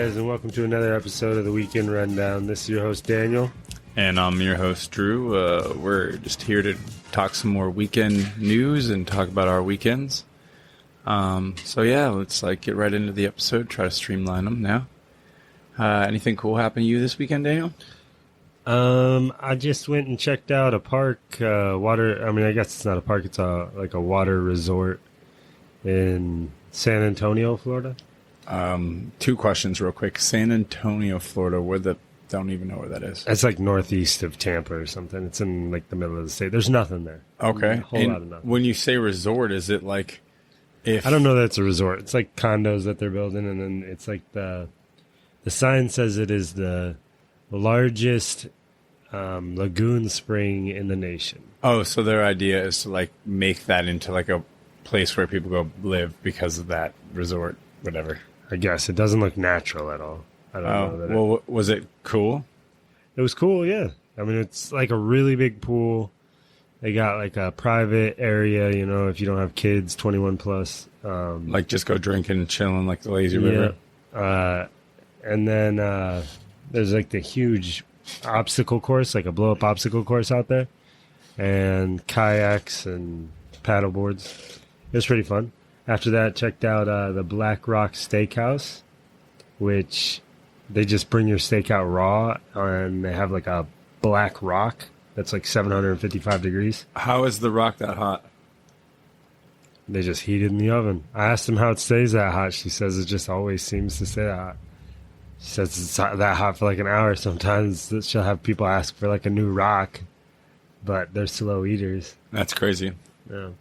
guys, and welcome to another episode of the Weekend Rundown. This is your host, Daniel. And I'm your host, Drew. We're just here to talk some more weekend news and talk about our weekends. So yeah, let's get right into the episode, try to streamline them now. Anything cool happen to you this weekend, Daniel? I just went and checked out a park, I guess it's not a park, it's a water resort in San Antonio, Florida. 2 questions real quick. San Antonio, Florida, don't even know where that is. It's northeast of Tampa or something. It's in the middle of the state. There's nothing there. Okay. A whole lot of nothing. When you say resort, is it I don't know that it's a resort. It's condos that they're building, and then it's the sign says it is the largest lagoon spring in the nation. Oh, so their idea is to make that into a place where people go live because of that resort, whatever. I guess it doesn't look natural at all. I don't know. Well, was it cool? It was cool, yeah. I mean, it's a really big pool. They got a private area, if you don't have kids, 21 plus. Just go drinking and chilling the lazy river. And then there's the huge obstacle course, a blow up obstacle course out there, and kayaks and paddle boards. It was pretty fun. After that, checked out the Black Rock Steakhouse, which they just bring your steak out raw, and they have a black rock that's 755 degrees. How is the rock that hot? They just heat it in the oven. I asked them how it stays that hot. She says it just always seems to stay that hot. She says it's that hot for an hour. Sometimes she'll have people ask for a new rock, but they're slow eaters. That's crazy. Yeah.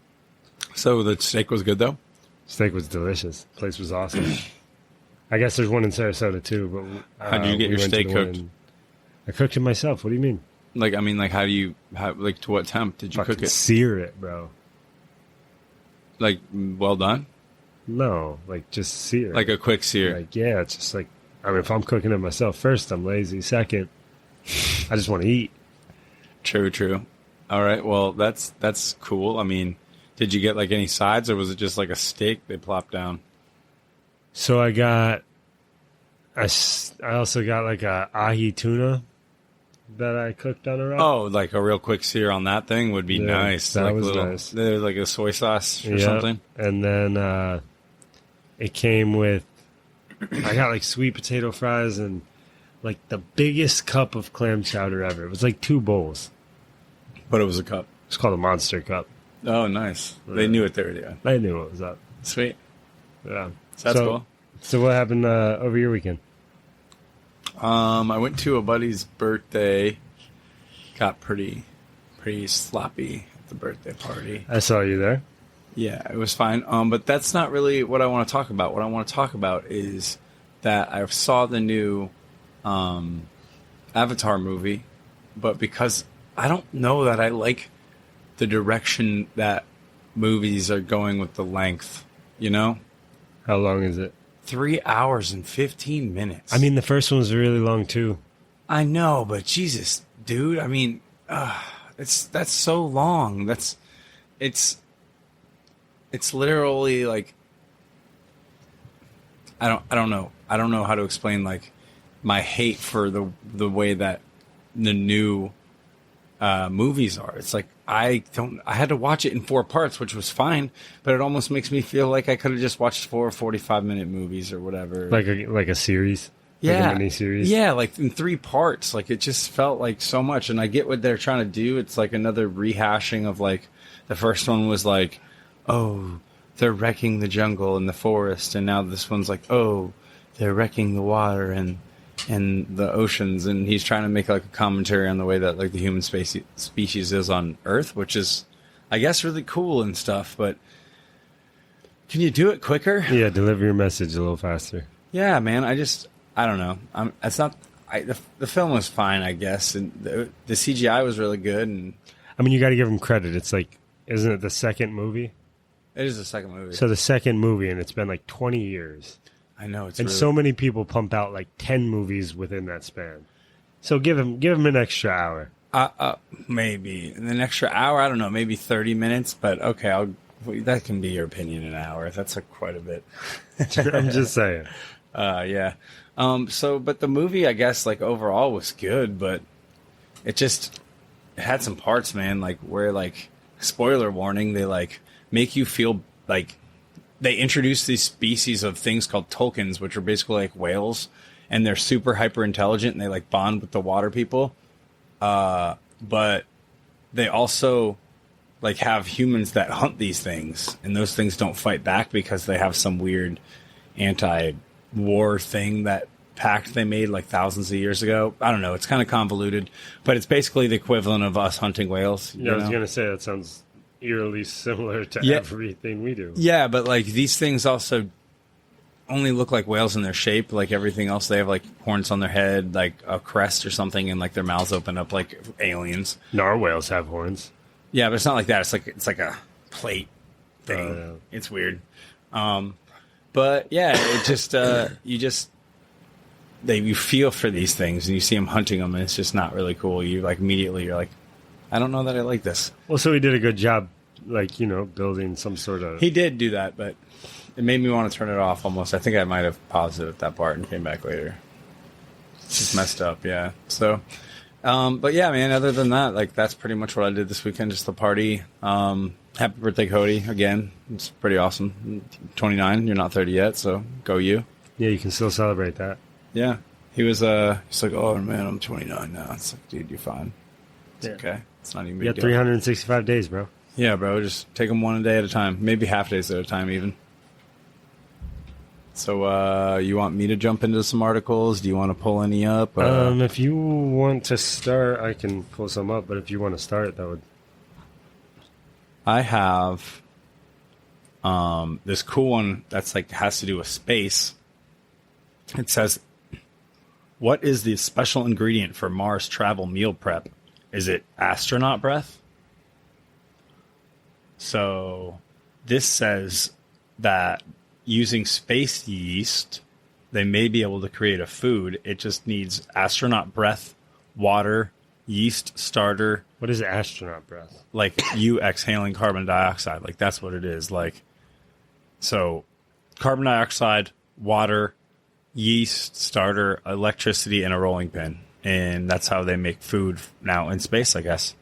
So the steak was good, though? Steak was delicious. The place was awesome. I guess there's one in Sarasota, too. But how did you get your steak cooked? I cooked it myself. What do you mean? To what temp did you cook it? Sear it, bro. Well done? No, just sear. A quick sear. Yeah, it's just if I'm cooking it myself, first, I'm lazy. Second, I just want to eat. True. All right, well, that's cool. I mean, did you get any sides, or was it just a steak they plopped down? So I also got a ahi tuna that I cooked on a rock. Oh, a real quick sear on that thing would be nice. That was nice. There's a soy sauce or something. And then it came with, I got sweet potato fries and the biggest cup of clam chowder ever. It was 2 bowls. But it was a cup. It's called a Monster Cup. Oh, nice. They knew what they were doing. They knew what was up. Sweet. Yeah. So that's cool. So what happened over your weekend? I went to a buddy's birthday. Got pretty sloppy at the birthday party. I saw you there. Yeah, it was fine. But that's not really what I want to talk about. What I want to talk about is that I saw the new Avatar movie, but because I don't know that I like the direction that movies are going with the length, How long is it? 3 hours and 15 minutes. I mean, the first one was really long, too. I know, but Jesus, dude, I mean, that's so long. It's literally I don't know. I don't know how to explain my hate for the way that the new movies are. It's I had to watch it in 4 parts, which was fine, but it almost makes me feel like I could have just watched 4 45-minute movies or whatever. Like a series? Yeah. A mini-series? Yeah, in 3 parts. It just felt so much, and I get what they're trying to do. It's another rehashing of the first one was oh, they're wrecking the jungle and the forest, and now this one's oh, they're wrecking the water and the oceans, and he's trying to make a commentary on the way that the human species is on Earth, which is, I guess, really cool and stuff. But can you do it quicker? Yeah, deliver your message a little faster. Yeah, man. I don't know. The film was fine, I guess, and the CGI was really good. And I mean, you got to give him credit. It's isn't it the second movie? It is the second movie. So the second movie, and it's been 20 years. I know, and so many people pump out 10 movies within that span. So give him an extra hour. Maybe an extra hour. I don't know, maybe 30 minutes. But okay, that can be your opinion. An hour. That's quite a bit. I'm just saying. Yeah. But the movie, I guess, like overall was good, but it had some parts, man, like where like spoiler warning, they like make you feel like they introduce these species of things called tokens, which are basically like whales, and they're super hyper intelligent and they like bond with the water people. But they also like have humans that hunt these things, and those things don't fight back because they have some weird anti-war thing, that pact they made like thousands of years ago. I don't know. It's kind of convoluted, but it's basically the equivalent of us hunting whales. Yeah, I was going to say that sounds eerily similar to everything we do. Yeah, but like these things also only look like whales in their shape. Like everything else, they have like horns on their head, like a crest or something, and like their mouths open up like aliens. Narwhals have horns. Yeah, but it's not like that. It's like a plate thing. Yeah. It's weird. But yeah, it just you feel for these things and you see them hunting them, and it's just not really cool. You like immediately you're like, I don't know that I like this. Well, so he did a good job, like, you know, building some sort of. He did do that, but it made me want to turn it off almost. I think I might have paused it at that part and came back later. It's just messed up, yeah. So, but yeah, man. Other than that, like that's pretty much what I did this weekend. Just the party. Happy birthday, Cody! Again, it's pretty awesome. 29. You're not 30 yet, so go you. Yeah, you can still celebrate that. Yeah, he was. He's like, oh man, I'm 29 now. It's like, dude, you're fine. It's okay. It's not even. You got 365 days, bro. Yeah, bro. Just take them one day at a time. Maybe half days at a time, even. So, you want me to jump into some articles? Do you want to pull any up? If you want to start, I can pull some up. But if you want to start, that would. I have this cool one that's like has to do with space. It says, "What is the special ingredient for Mars travel meal prep? Is it astronaut breath?" So, this says that using space yeast, they may be able to create a food. It just needs astronaut breath, water, yeast starter. What is astronaut breath? Like you exhaling carbon dioxide. Like that's what it is. Like, so carbon dioxide, water, yeast starter, electricity, and a rolling pin. And that's how they make food now in space, I guess.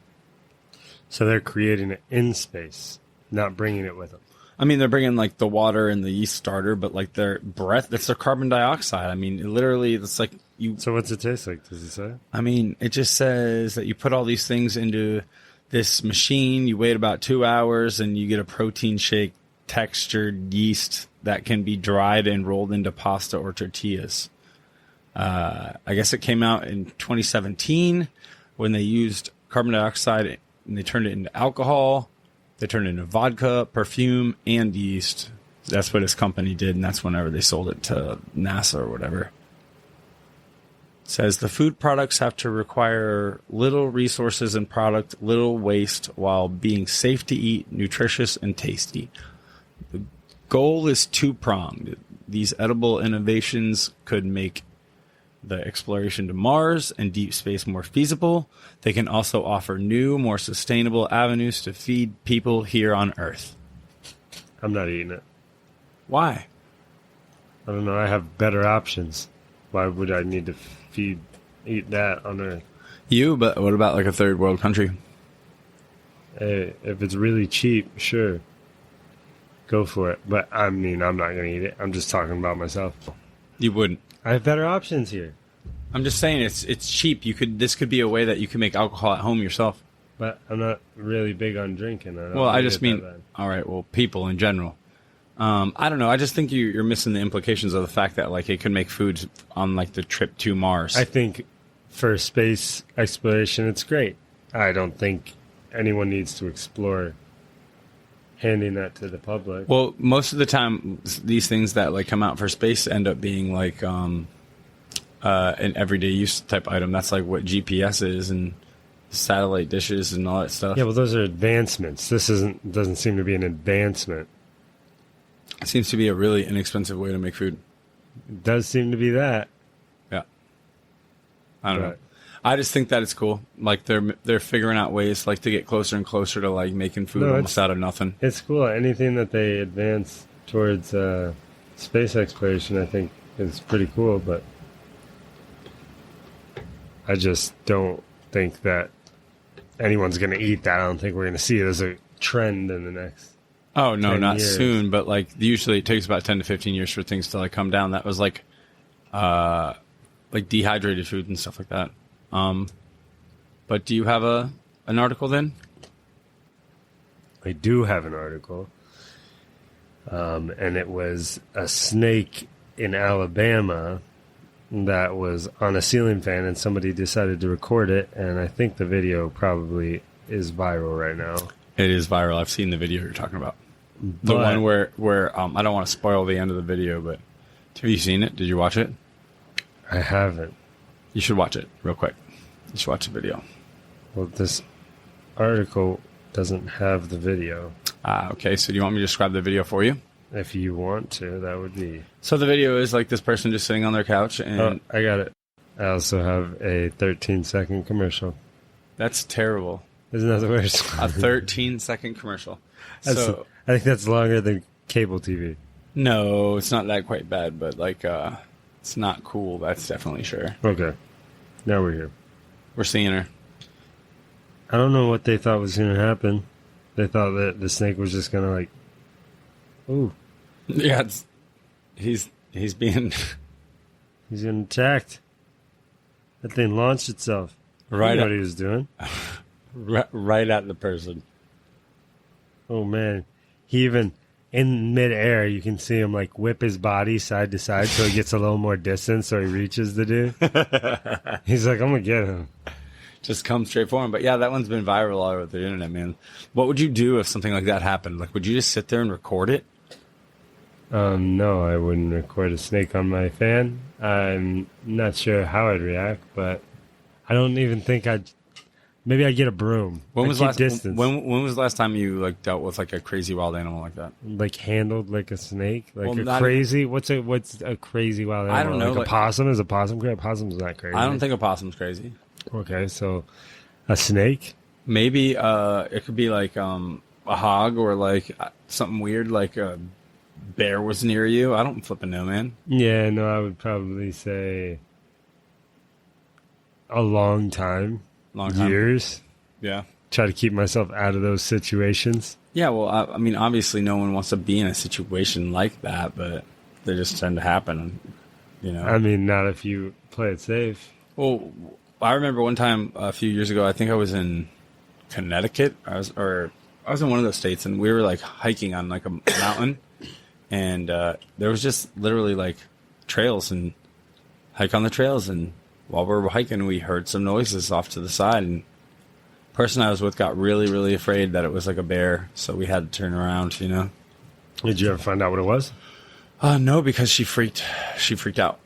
So they're creating it in space, not bringing it with them. I mean, they're bringing like the water and the yeast starter, but like their breath, that's their carbon dioxide. I mean, literally, it's like you. So what's it taste like? Does it say? I mean, it just says that you put all these things into this machine, you wait about 2 hours, and you get a protein shake textured yeast that can be dried and rolled into pasta or tortillas. I guess it came out in 2017 when they used carbon dioxide and they turned it into alcohol. They turned it into vodka, perfume, and yeast. That's what his company did, and that's whenever they sold it to NASA or whatever. It says the food products have to require little resources and product, little waste, while being safe to eat, nutritious, and tasty. The goal is two-pronged. These edible innovations could make the exploration to Mars and deep space more feasible. They can also offer new, more sustainable avenues to feed people here on Earth. I'm not eating it. Why? I don't know. I have better options. Why would I need to eat that on Earth? But what about like a third world country? Hey, if it's really cheap, sure. Go for it. But I mean, I'm not going to eat it. I'm just talking about myself. You wouldn't. I have better options here. I'm just saying it's cheap. This could be a way that you can make alcohol at home yourself. But I'm not really big on drinking. I just mean, all right, well, people in general. I don't know. I just think you're missing the implications of the fact that like it could make foods on like the trip to Mars. I think for space exploration, it's great. I don't think anyone needs to explore handing that to the public. Well, most of the time, these things that like come out for space end up being like an everyday use type item. That's like what GPS is and satellite dishes and all that stuff. Yeah, well, those are advancements. This doesn't seem to be an advancement. It seems to be a really inexpensive way to make food. It does seem to be that. Yeah. I don't know. I just think that it's cool. Like they're figuring out ways like to get closer and closer to like making food almost out of nothing. It's cool. Anything that they advance towards space exploration, I think, It's pretty cool, but I just don't think that anyone's going to eat that. I don't think we're going to see it as a trend in the next. Oh no, 10 not years. soon, but like usually it takes about 10 to 15 years for things to like come down. That was like dehydrated food and stuff like that. But do you have an article then? I do have an article, and it was a snake in Alabama that was on a ceiling fan, and somebody decided to record it, and I think the video probably is viral right now. It is viral. I've seen the video you're talking about. The one where I don't want to spoil the end of the video, but have you seen it? Did you watch it? I haven't. You should watch it real quick. You should watch the video. Well, this article doesn't have the video. Okay, so do you want me to describe the video for you? If you want to, that would be... So the video is like this person just sitting on their couch and... Oh, I got it. I also have a 13-second commercial. That's terrible. Isn't that the worst? A 13-second commercial. So I think that's longer than cable TV. no, it's not that quite bad, but like it's not cool. That's definitely sure. Okay. Now we're here. We're seeing her. I don't know what they thought was going to happen. They thought that the snake was just going to like... Ooh. Yeah, he's being He's getting attacked. That thing launched itself. right I know at, what he was doing. right at the person. Oh, man. He even... In midair, you can see him like whip his body side to side so he gets a little more distance so he reaches the dude. He's like, I'm going to get him. Just come straight for him. But yeah, that one's been viral all over the internet, man. What would you do if something like that happened? Like, would you just sit there and record it? No, I wouldn't record a snake on my fan. I'm not sure how I'd react, but I don't even think I'd... Maybe I'd get a broom. When was I'd keep distance. when was the last time you like dealt with like a crazy wild animal like that? Like handled like a snake? Like Well, a not crazy... What's a crazy wild animal? I don't know, Like a possum? Is a possum crazy? A possum's not crazy. I don't think a possum's crazy. Okay, so a snake? Maybe it could be like a hog or like something weird like a bear was near you. I don't flipping know, man. Yeah, no, I would probably say a long time. Long time. Years. Yeah. Try to keep myself out of those situations. Yeah, well, I mean, obviously no one wants to be in a situation like that, but they just tend to happen, you know. I mean, not if you play it safe. Well, I remember one time a few years ago, I think I was in Connecticut. I was in one of those states, and we were like hiking on like a mountain, and there was just literally like trails and hike on the trails, and while we were hiking, we heard some noises off to the side, and the person I was with got really, really afraid that it was like a bear, so we had to turn around, you know. Did you ever find out what it was? No, because she freaked out.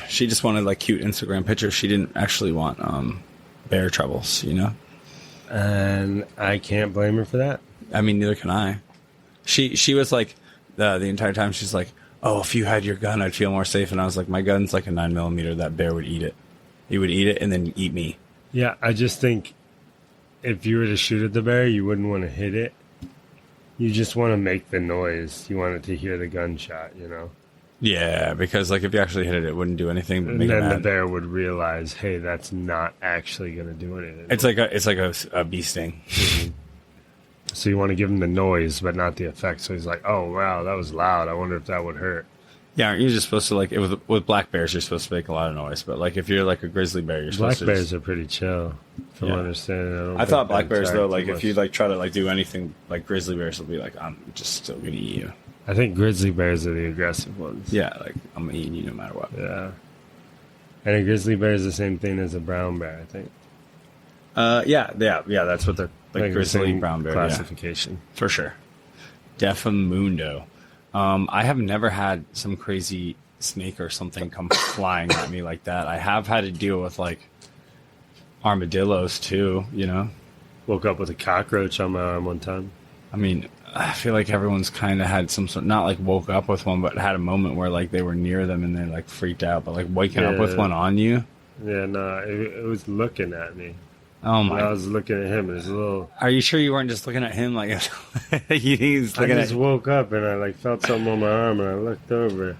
She just wanted like cute Instagram pictures. She didn't actually want bear troubles, you know. And I can't blame her for that. I mean, neither can I. She was like the entire time. She's like, "Oh, if you had your gun, I'd feel more safe." And I was like, "My gun's like a 9mm. That bear would eat it. He would eat it and then eat me." Yeah, I just think if you were to shoot at the bear, you wouldn't want to hit it. You just want to make the noise. You want it to hear the gunshot, you know? Yeah, because like if you actually hit it, it wouldn't do anything but And make it then the mad. bear would realize, hey, that's not actually going to do anything. It's like a bee sting. So you want to give him the noise, but not the effect. So he's like, oh, wow, that was loud. I wonder if that would hurt. Yeah, aren't you just supposed to like with black bears? You're supposed to make a lot of noise, but like if you're like a grizzly bear, you're Black supposed to. bears are pretty chill, from Yeah. understanding. I thought black bears though, attack like too if much. you like try to like do anything, like grizzly bears will be like, I'm just still gonna eat you. I think grizzly bears are the aggressive ones. Yeah, like I'm eating you no matter what. Yeah. And a grizzly bear is the same thing as a brown bear, I think. Yeah. That's what the Like the grizzly same brown bear classification. yeah, for sure. Defamundo. I have never had some crazy snake or something come flying at me like that. I have had to deal with like armadillos too, you know. Woke up with a cockroach on my arm one time. I mean, I feel like everyone's kind of had some sort, not like woke up with one, but had a moment where like they were near them and they like freaked out. But like waking up with Yeah. one on you. Yeah, no, it was looking at me. Oh And I my! was looking at him. His little. Are you sure you weren't just looking at him like he's I looking just at? woke up and I like felt something on my arm and I looked over,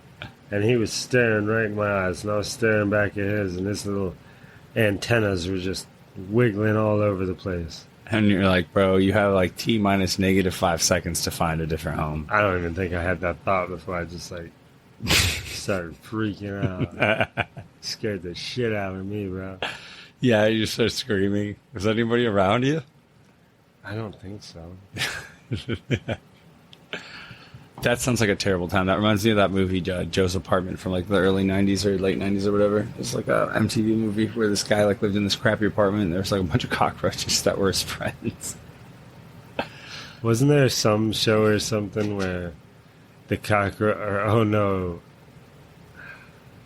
and he was staring right in my eyes, and I was staring back at his, and his little antennas were just wiggling all over the place. And you're like, bro, you have like T minus -5 seconds to find a different home. I don't even think I had that thought before I just like started freaking out. Scared the shit out of me, bro. Yeah, you just start screaming. Was anybody around you? I don't think so. That sounds like a terrible time. That reminds me of that movie, Joe's Apartment, from like the early 90s or late 90s or whatever. It's like a MTV movie where this guy like lived in this crappy apartment and there was like a bunch of cockroaches that were his friends. Wasn't there some show or something where the cockroach, or oh no,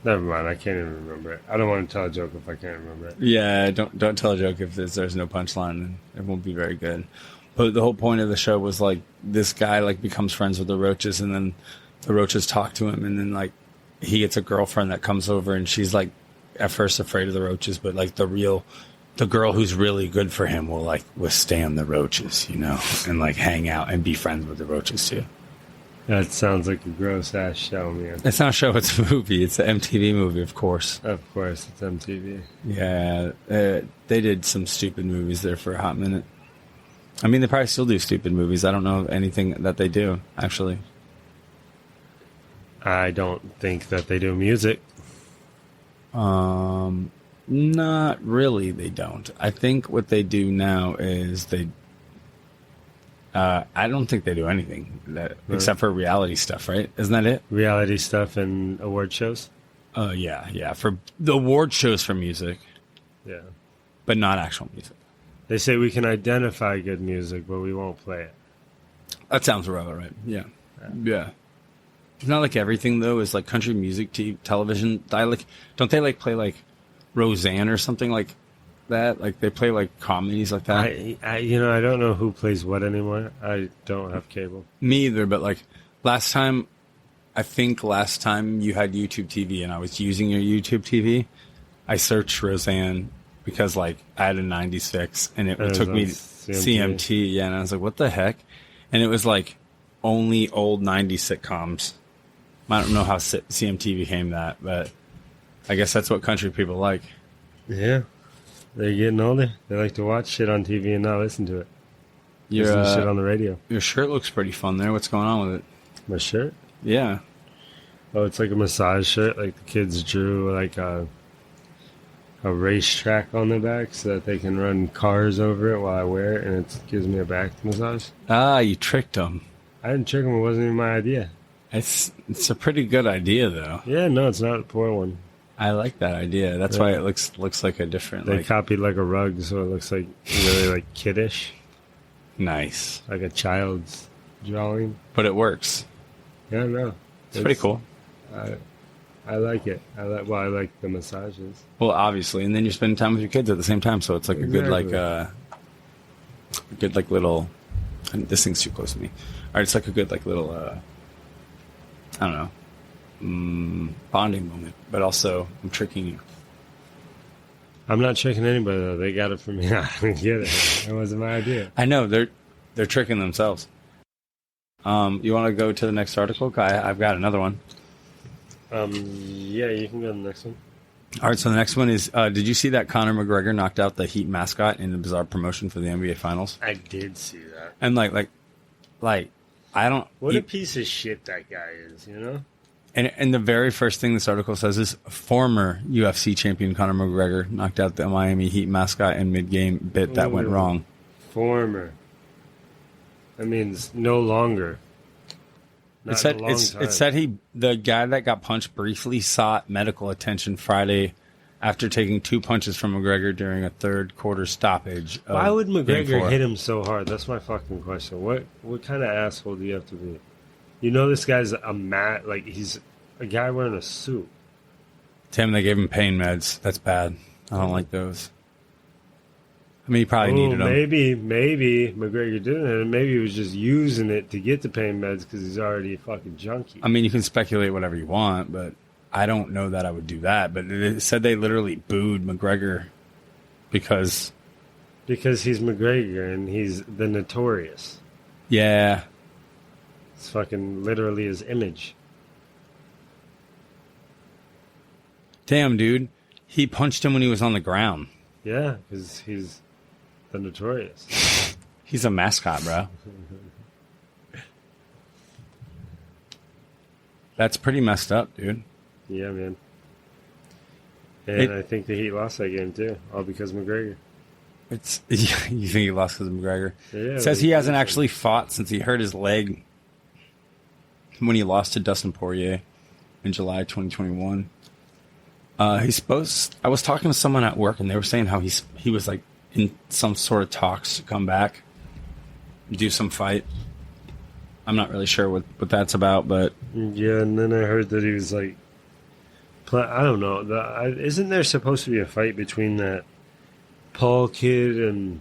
never mind, I can't even remember it. I don't want to tell a joke if I can't remember it. Yeah, don't tell a joke if there's no punchline. It won't be very good. But the whole point of the show was like this guy like becomes friends with the roaches, and then the roaches talk to him, and then like he gets a girlfriend that comes over, and she's like at first afraid of the roaches, but like the girl who's really good for him will like withstand the roaches, you know, and like hang out and be friends with the roaches too. That sounds like a gross ass show, man. It's not a show, it's a movie. It's an MTV movie, of course. Of course, it's MTV. Yeah, they did some stupid movies there for a hot minute. I mean, they probably still do stupid movies. I don't know of anything that they do, actually. I don't think that they do music. Not really, they don't. I think what they do now is I don't think they do anything except for reality stuff, right? Isn't that it? Reality stuff and award shows? Yeah. For the award shows for music. Yeah. But not actual music. They say we can identify good music, but we won't play it. That sounds about right. Yeah. It's not like everything, though, is like country music television. Don't they like play like Roseanne or something like that? Like they play like comedies like that? I don't know who plays what anymore. I don't have cable. Me either, but like last time you had YouTube TV and I was using your YouTube TV, I searched Roseanne because like I had a 96 and it took me CMT. Yeah, and I was like, what the heck? And it was like only old 90s sitcoms. I don't know how CMT became that, but I guess that's what country people like. Yeah. They're getting older. They like to watch shit on TV and not listen to it. Listen to shit on the radio. Your shirt looks pretty fun there. What's going on with it? My shirt? Yeah. Oh, it's like a massage shirt. Like the kids drew like a racetrack on the back so that they can run cars over it while I wear it, and it gives me a back massage. Ah, you tricked them. I didn't trick them. It wasn't even my idea. It's a pretty good idea, though. Yeah, no, it's not a poor one. I like that idea. That's why it looks like a different. They copied like a rug, so it looks like really like kiddish. Nice, like a child's drawing. But it works. Yeah, no, it's pretty cool. I like it. I like the massages. Well, obviously, and then you're spending time with your kids at the same time, so it's like a good little. This thing's too close to me. All right, it's like a good like little. I don't know. Bonding moment, but also I'm tricking you. I'm not tricking anybody though. They got it from me. I didn't get it. That wasn't my idea. I know they're tricking themselves. You want to go to the next article? I've got another one. Yeah, you can go to the next one. All right, so the next one is: did you see that Conor McGregor knocked out the Heat mascot in a bizarre promotion for the NBA Finals? I did see that. And like, I don't. What a piece of shit that guy is, you know. And the very first thing this article says is former UFC champion Conor McGregor knocked out the Miami Heat mascot in mid-game bit that went wrong. Former. That means no longer. It said the guy that got punched briefly sought medical attention Friday after taking 2 punches from McGregor during a third quarter stoppage. Why would McGregor hit him so hard? That's my fucking question. What kind of asshole do you have to be? You know this guy's he's a guy wearing a suit. Tim, they gave him pain meds. That's bad. I don't like those. I mean, he probably needed them. Maybe McGregor didn't, and maybe he was just using it to get the pain meds because he's already a fucking junkie. I mean, you can speculate whatever you want, but I don't know that I would do that. But it said they literally booed McGregor because he's McGregor and he's the Notorious. Yeah. It's fucking literally his image. Damn, dude. He punched him when he was on the ground. Yeah, because he's the Notorious. He's a mascot, bro. That's pretty messed up, dude. Yeah, man. And I think the Heat lost that game, too. All because of McGregor. You think he lost because of McGregor? Yeah, It says he hasn't actually fought since he hurt his leg when he lost to Dustin Poirier in July 2021. I was talking to someone at work, and they were saying how he was like in some sort of talks to come back, do some fight. I'm not really sure what that's about, but Yeah, and then I heard that he was like, I don't know. Isn't there supposed to be a fight between that Paul kid and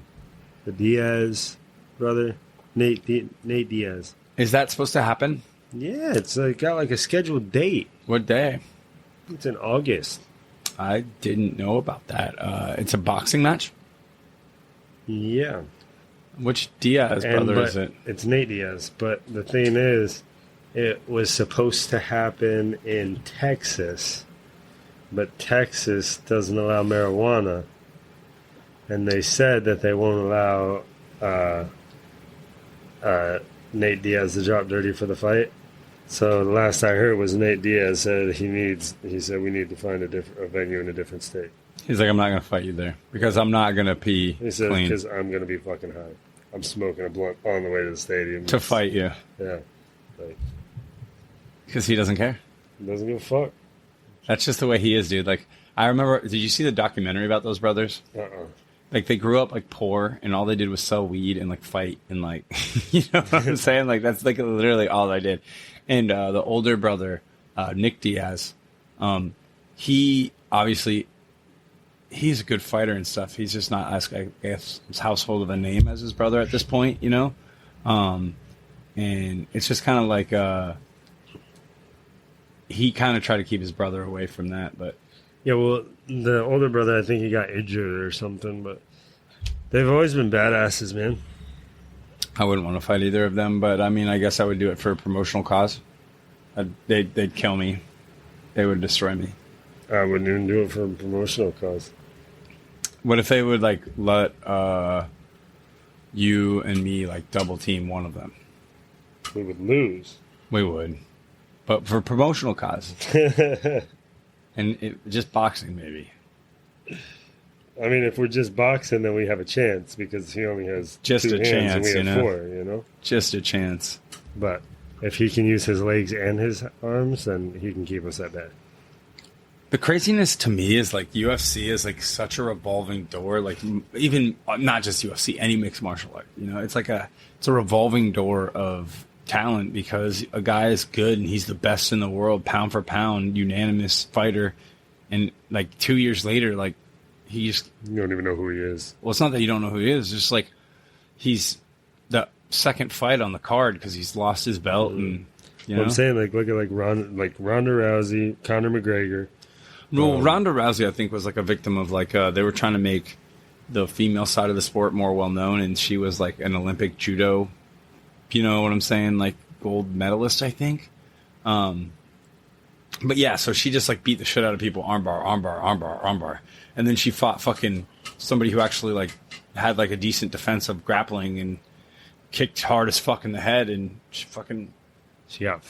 the Diaz brother, Nate Diaz? is that supposed to happen? Yeah, it's got like a scheduled date. What day? It's in August. I didn't know about that. It's a boxing match? Yeah. Which Diaz brother is it? It's Nate Diaz. But the thing is, it was supposed to happen in Texas, but Texas doesn't allow marijuana, and they said that they won't allow Nate Diaz to drop dirty for the fight. So the last I heard was Nate Diaz said he said we need to find a venue in a different state. He's like, I'm not going to fight you there because I'm not going to pee He said clean because I'm going to be fucking high. I'm smoking a blunt on the way to the stadium to fight you. Yeah, like Because he doesn't care. doesn't give a fuck. That's just the way he is, dude. Like, I remember, did you see the documentary about those brothers? Like, they grew up, like, poor, and all they did was sell weed and, like, fight, and, like, you know what I'm saying? Like, that's, like, literally all they did. And the older brother, Nick Diaz, he, obviously, he's a good fighter and stuff. He's just not, I guess, as household of a name as his brother at this point, you know? And it's just kind of like, he kind of tried to keep his brother away from that, but... Yeah, well, the older brother, I think he got injured or something, but they've always been badasses, man. I wouldn't want to fight either of them, but I mean, I guess I would do it for a promotional cause. They'd kill me. They would destroy me. I wouldn't even do it for a promotional cause. What if they would, like, let you and me, like, double team one of them? We would lose. We would. But for promotional cause. And just boxing, maybe. I mean, if we're just boxing, then we have a chance because he only has just two a hands chance, and we have you know? 4, you know? Just a chance. But if he can use his legs and his arms, then he can keep us at bay. The craziness to me is, like, UFC is, like, such a revolving door. Like, even not just UFC, any mixed martial art. You know, it's a revolving door of talent because a guy is good and he's the best in the world, pound for pound, unanimous fighter. And, like, 2 years later, like, you don't even know who he is. Well, it's not that you don't know who he is. It's just, like, he's the second fight on the card because he's lost his belt. And, you know? I'm saying, like, look at, Ronda Rousey, Conor McGregor. No, Rhonda Rousey, I think, was like a victim of like they were trying to make the female side of the sport more well known, and she was like an Olympic judo, you know what I'm saying, like gold medalist, I think. But yeah, so she just like beat the shit out of people, armbar, and then she fought fucking somebody who actually like had like a decent defense of grappling and kicked hard as fuck in the head, and she got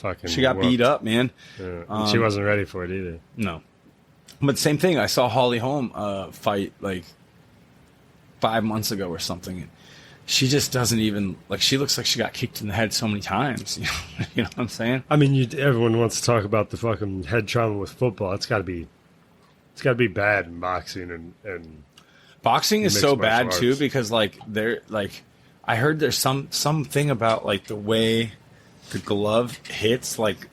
beat up, man. Yeah. She wasn't ready for it either. No. But same thing, I saw Holly Holm fight like 5 months ago or something. And she just doesn't even, like, she looks like she got kicked in the head so many times. You know what I'm saying? I mean, everyone wants to talk about the fucking head trauma with football. It's got to be bad in boxing and boxing is so bad arts. too because like I heard there's something about like the way the glove hits, like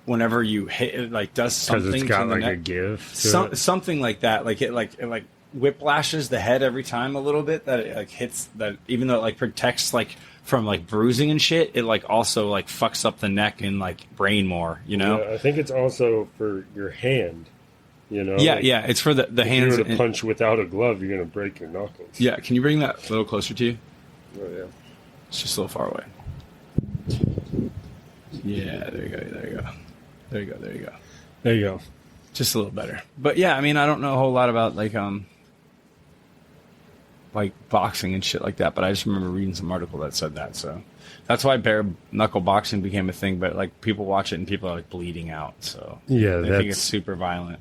whenever you hit it, like does something because it's got to the like neck. a give to it. Something like that, like it whiplashes the head every time a little bit, that it like hits that, even though it like protects like from like bruising and shit, it like also like fucks up the neck and like brain more, you know. Yeah, I think it's also for your hand, you know. Yeah, like, yeah, it's for the hands. If you were to punch without a glove, you're gonna break your knuckles. Yeah, can you bring that a little closer to you? Oh, yeah. It's just a little far away. Yeah, there you go. There you go. Just a little better. But yeah, I mean, I don't know a whole lot about like boxing and shit like that, but I just remember reading some article that said that. So that's why bare knuckle boxing became a thing. But like people watch it and people are like bleeding out. So Yeah, they think it's super violent.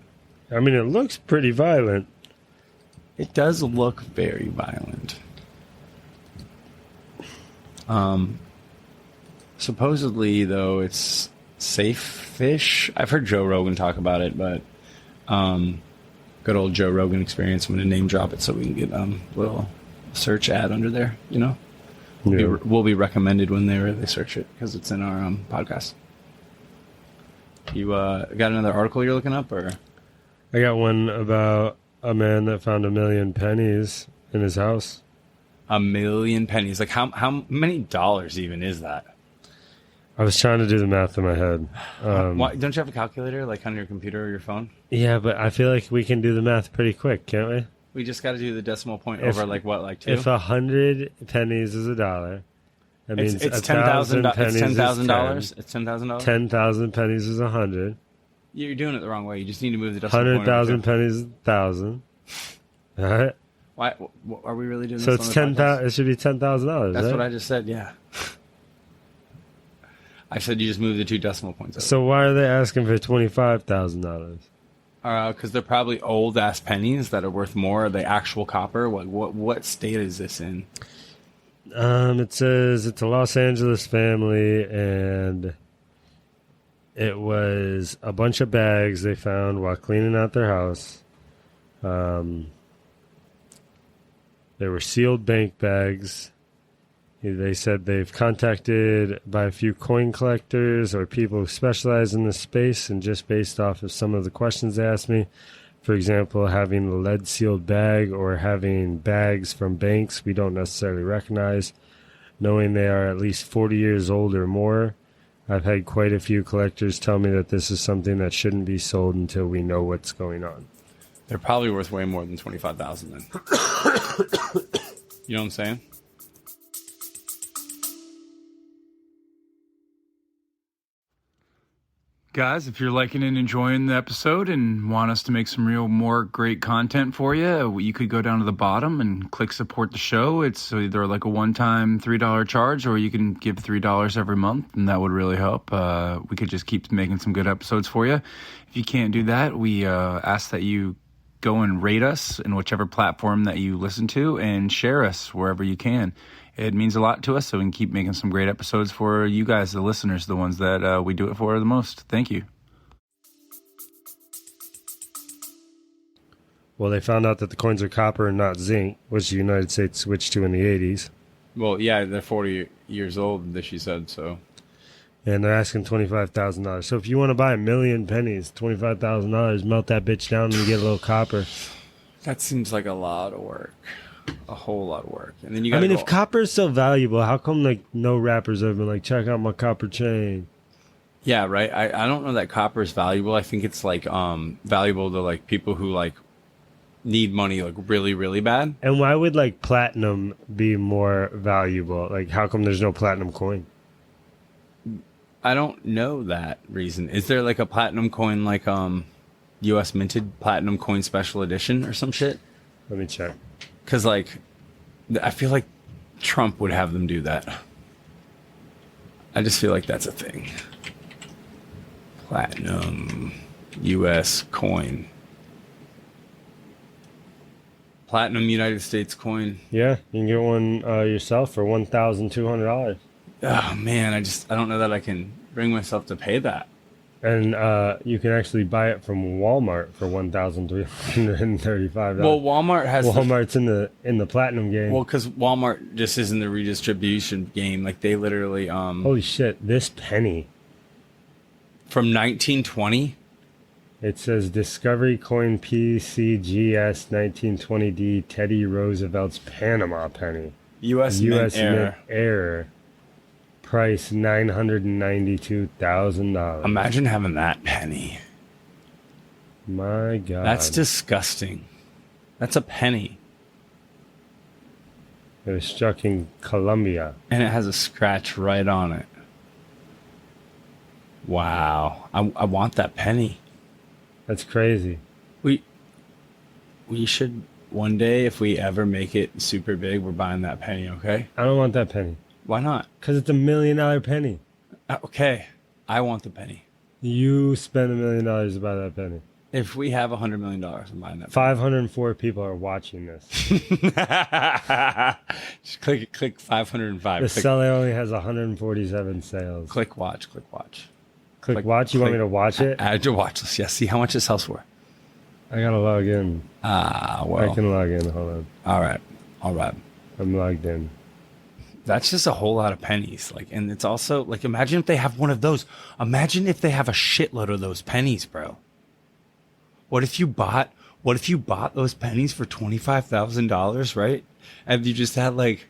I mean, it looks pretty violent. It does look very violent. Supposedly, though, it's safe-ish. I've heard Joe Rogan talk about it, but good old Joe Rogan experience. I'm going to name drop it so we can get a little search ad under there, you know? Yeah. We'll be recommended when they search it because it's in our podcast. You got another article you're looking up, or? I got one about a man that found 1 million pennies in his house. 1 million pennies. Like how many dollars even is that? I was trying to do the math in my head. Why, don't you have a calculator like on your computer or your phone? Yeah, but I feel like we can do the math pretty quick, can't we? We just got to do the decimal point over like what, like 2? If 100 pennies is $1, that means it's $10,000 pennies It's $10,000. is It's $10,000. 10,000 pennies is 100. You're doing it the wrong way. You just need to move the decimal point. 100,000 pennies is 1,000. All right. Why are we really doing So this? it's on the podcast? It should be $10,000. That's right? what I just said. Yeah. I said you just move the 2 decimal points over. So why are they asking for $25,000? Because they're probably old ass pennies that are worth more. The actual copper. What state is this in? It says it's a Los Angeles family, and it was a bunch of bags they found while cleaning out their house. They were sealed bank bags. They said they've contacted by a few coin collectors or people who specialize in this space, and just based off of some of the questions they asked me, for example, having a lead-sealed bag or having bags from banks we don't necessarily recognize, knowing they are at least 40 years old or more, I've had quite a few collectors tell me that this is something that shouldn't be sold until we know what's going on. They're probably worth way more than 25,000 then. You know what I'm saying? Guys, if you're liking and enjoying the episode and want us to make some more great content for you, you could go down to the bottom and click support the show. It's either like a one-time $3 charge, or you can give $3 every month, and that would really help. We could just keep making some good episodes for you. If you can't do that, we ask that you go and rate us in whichever platform that you listen to, and share us wherever you can. It means a lot to us, so we can keep making some great episodes for you guys, the listeners, the ones that we do it for the most. Thank you. Well, they found out that the coins are copper and not zinc, which the United States switched to in the 80s. Well, yeah, they're 40 years old, as she said, so. And they're asking $25,000. So if you want to buy 1 million pennies, $25,000, melt that bitch down and you get a little copper. That seems like a lot of work. A whole lot of work. And then you I mean, if copper is so valuable, how come like no rappers have been like, check out my copper chain? Yeah, right. I don't know that copper is valuable. I think it's like valuable to like people who like need money like really, really bad. And why would like platinum be more valuable? Like, how come there's no platinum coin? I don't know that reason. Is there like a platinum coin like US minted platinum coin special edition or some shit? Let me check. Because, like, I feel like Trump would have them do that. I just feel like that's a thing. Platinum U.S. coin. Platinum United States coin. Yeah, you can get one yourself for $1,200. Oh, man, I don't know that I can bring myself to pay that. And you can actually buy it from Walmart for $1,335. Well, Walmart's in the platinum game. Well, because Walmart just is in the redistribution game. Like they literally holy shit! This penny from 1920. It says Discovery Coin PCGS 1920D Teddy Roosevelt's Panama penny. U.S. Mint Mint Error. Price $992,000. Imagine having that penny. My God. That's disgusting. That's a penny. It was struck in Colombia. And it has a scratch right on it. Wow. I want that penny. That's crazy. We should one day, if we ever make it super big, we're buying that penny. Okay? I don't want that penny. Why not? Because it's $1 million penny. Okay, I want the penny. You spend $1 million to buy that penny. If we have $100 million, I'm buying that. 504 people are watching this. Just click 505. The seller only has 147 sales. Click watch. Click watch. You want me to watch it? Add to watch list. Yeah. See how much it sells for. I gotta log in. Well. I can log in. Hold on. All right. I'm logged in. That's just a whole lot of pennies. Like, and it's also like, imagine if they have one of those. Imagine if they have a shitload of those pennies, bro. What if you bought those pennies for $25,000, right? And you just had like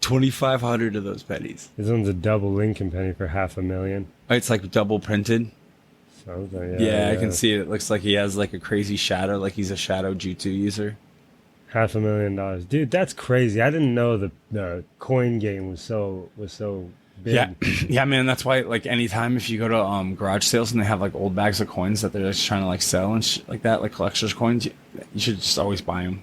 2,500 of those pennies. This one's a double Lincoln penny for $500,000. It's like double printed. Sounds like, Yeah, I can see it. It looks like he has like a crazy shadow, like he's a shadow Jutsu user. $500,000, dude. That's crazy. I didn't know the coin game was so big. Yeah, man. That's why, like, anytime if you go to garage sales and they have like old bags of coins that they're just trying to like sell and shit like that, like collector's coins, you should just always buy them.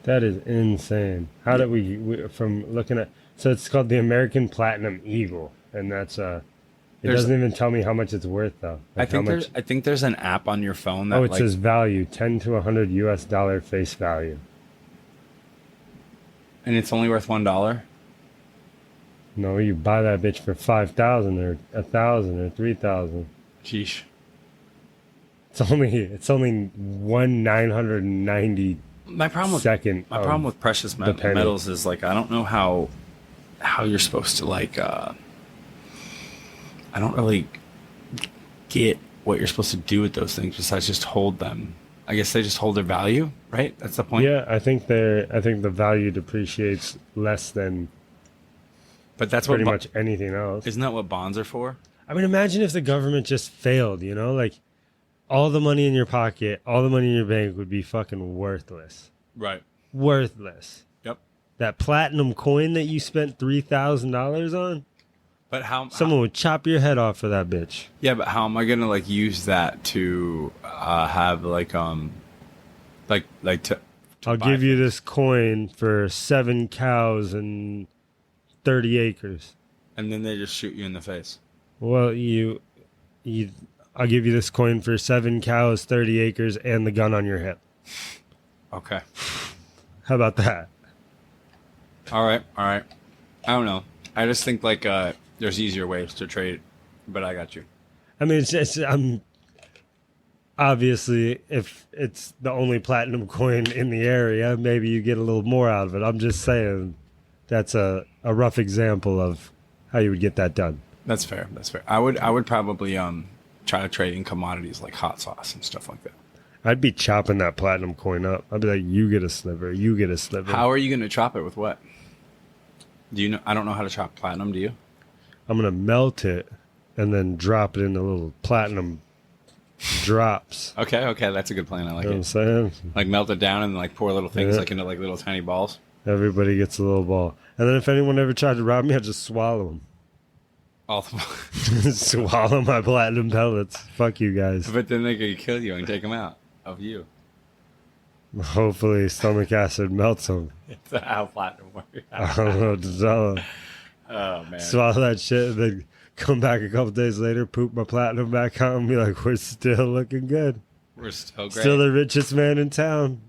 That is insane. How did we from looking at? So it's called the American Platinum Eagle, and that's it doesn't even tell me how much it's worth though. Like I think there's an app on your phone that it says value 10 to $100 face value, and it's only worth $1. No, you buy that bitch for 5,000 or 1,000 or 3,000. Sheesh. It's only 1/990. My problem with precious metals is like I don't know how you're supposed to like. I don't really get what you're supposed to do with those things besides just hold them. I guess they just hold their value, right? That's the point. Yeah, I think the value depreciates less than. But that's pretty much anything else. Isn't that what bonds are for? I mean, imagine if the government just failed, like all the money in your pocket, all the money in your bank would be fucking worthless. Right. Worthless. Yep. That platinum coin that you spent $3,000 on? But someone would chop your head off for that bitch. Yeah, but how am I going to like use that to have like I'll give you this coin for 7 cows and 30 acres. And then they just shoot you in the face. Well, I'll give you this coin for 7 cows, 30 acres, and the gun on your hip. Okay. How about that? All right. I don't know. I just think like there's easier ways to trade, but I got you. I mean, I'm obviously if it's the only platinum coin in the area, maybe you get a little more out of it. I'm just saying. That's a rough example of how you would get that done. That's fair. I would probably try to trade in commodities like hot sauce and stuff like that. I'd be chopping that platinum coin up. I'd be like, you get a sliver, you get a sliver. How are you going to chop it with what? Do you know? I don't know how to chop platinum. Do you? I'm going to melt it and then drop it into little platinum drops. Okay, that's a good plan. I like it. You know what I'm saying? Like melt it down and like pour little things like into like little tiny balls. Everybody gets a little ball. And then if anyone ever tried to rob me, I'd just swallow them. All swallow my platinum pellets. Fuck you guys. But then they could kill you and take them out of you. Hopefully stomach acid melts them. That's how platinum works. I don't know what to tell them. Oh, man. Swallow that shit and then come back a couple days later, poop my platinum back on and be like, we're still looking good. We're still great. Still the richest man in town.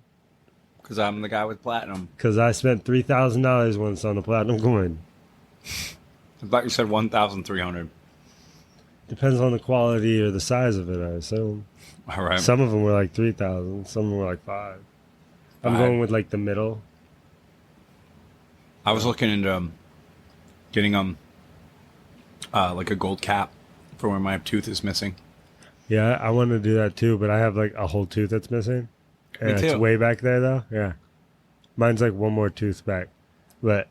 Because I'm the guy with platinum. Because I spent $3,000 once on a platinum coin. I thought you said 1,300. Depends on the quality or the size of it, I assume. All right. Some of them were like 3,000. Some of them were like 5. I'm going with like the middle. I was looking into getting like a gold cap for where my tooth is missing. Yeah, I want to do that too, but I have like a whole tooth that's missing. And it's way back there though. Yeah. Mine's like one more tooth back. But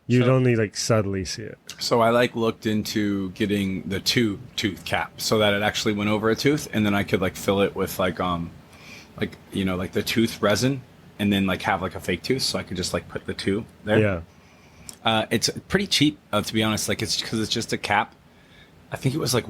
you'd only like subtly see it. So I like looked into getting the 2-tooth cap so that it actually went over a tooth, and then I could like fill it with like like the tooth resin, and then like have like a fake tooth, so I could just like put the 2 there. Yeah. It's pretty cheap, to be honest. Like it's because it's just a cap. I think it was like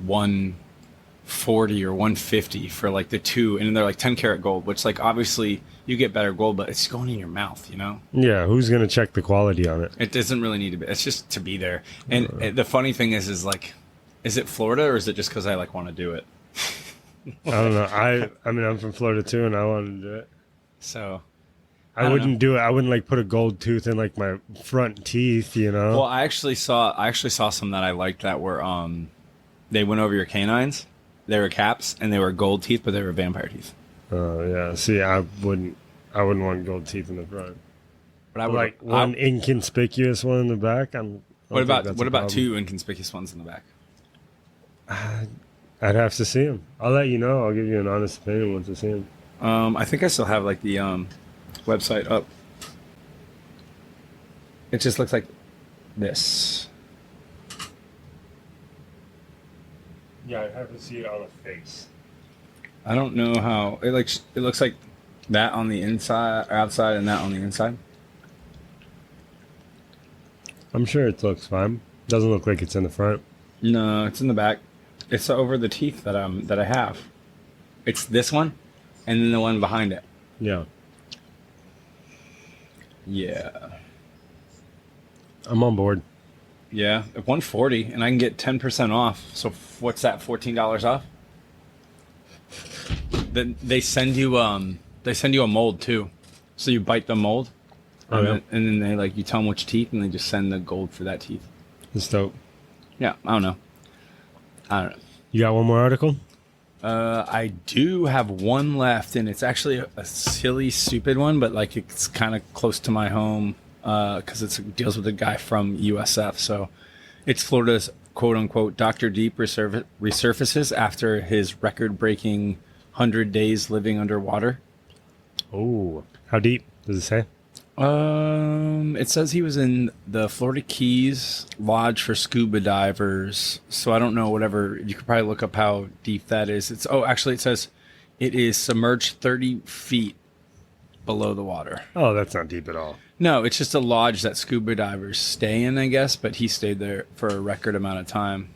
140 or 150 for like the two, and they're like 10 karat gold, which like obviously you get better gold, but it's going in your mouth, you know? Yeah, who's gonna check the quality on it? It doesn't really need to be. It's just to be there. And the funny thing is like, is it Florida or is it just because I like want to do it? I don't know. I mean, I'm from Florida too, and I want to do it. So I wouldn't do it. I wouldn't like put a gold tooth in like my front teeth, you know. Well, I actually saw some that I liked that were they went over your canines. They were caps and they were gold teeth, but they were vampire teeth. Oh yeah. See, I wouldn't want gold teeth in the front. But I would like one inconspicuous one in the back. What about two inconspicuous ones in the back? I'd have to see them. I'll let you know. I'll give you an honest opinion once I see them. I think I still have like the website up. It just looks like this. Yeah, I'd have to see it on the face. I don't know how it looks like that on the inside or outside and that on the inside. I'm sure it looks fine. Doesn't look like it's in the front. No, it's in the back. It's over the teeth that I have. It's this one, and then the one behind it. Yeah. Yeah. I'm on board. Yeah, 140, and I can get 10% off. So what's that? $14 off. Then they send you a mold too, so you bite the mold, and then they like you tell them which teeth, and they just send the gold for that teeth. It's dope. Yeah, I don't know. You got one more article? I do have one left, and it's actually a silly, stupid one, but like it's kind of close to my home because it deals with a guy from USF. So it's Florida's quote-unquote Dr. Deep resurfaces after his record-breaking 100 days living underwater. Oh, how deep does it say? It says he was in the Florida Keys Lodge for scuba divers. So I don't know, whatever. You could probably look up how deep that is. Actually, it says it is submerged 30 feet below the water. Oh, that's not deep at all. No, it's just a lodge that scuba divers stay in, I guess, but he stayed there for a record amount of time.